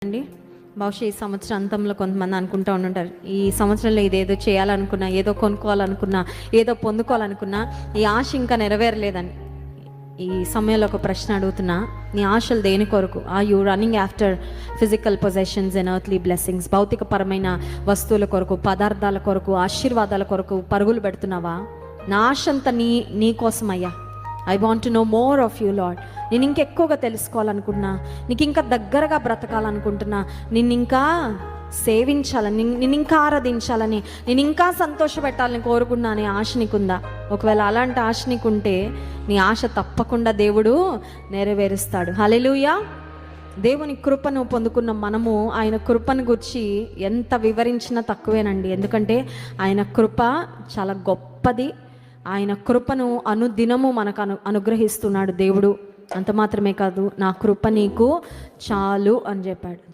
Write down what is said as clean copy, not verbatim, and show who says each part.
Speaker 1: అండి. బహుశా ఈ సంవత్సరం అంతంలో కొంతమంది అనుకుంటూ ఉంటుంటారు, ఈ సంవత్సరంలో ఇదేదో చేయాలనుకున్నా, ఏదో కొనుక్కోవాలనుకున్నా, ఏదో పొందుకోవాలనుకున్నా ఈ ఆశ ఇంకా నెరవేరలేదని. ఈ సమయంలో ఒక ప్రశ్న అడుగుతున్నా, నీ ఆశలు దేని కొరకు? Are you running after physical possessions and earthly blessings? భౌతికపరమైన వస్తువుల కొరకు, పదార్థాల కొరకు, ఆశీర్వాదాల కొరకు పరుగులు పెడుతున్నావా? నా ఆశ అంతా నీ కోసం అయ్యా. I want to know more of you lord. నేను ఇంకెక్కువగా తెలుసుకోవాలనుకుంటున్నా, నీకు ఇంకా దగ్గరగా బ్రతకాలనుకుంటున్నా, నిన్ను ఇంకా సేవించాలని, నిన్ను ఇంకా ఆరాధించాలని, నేను ఇంకా సంతోషపెట్టాలని కోరుకున్నా అనే ఆశ నీకుందా? ఒకవేళ అలాంటి ఆశ నీకుంటే నీ ఆశ తప్పకుండా దేవుడు నెరవేరుస్తాడు. హల్లెలూయా. దేవుని కృపను పొందుకున్న మనము ఆయన కృపను గురించి ఎంత వివరించినా తక్కువేనండి. ఎందుకంటే ఆయన కృప చాలా గొప్పది. ఆయన కృపను అనుదినము మనకు అనుగ్రహిస్తున్నాడు దేవుడు. అంత మాత్రమే కాదు, నా కృప నీకు చాలు అని చెప్పాడు.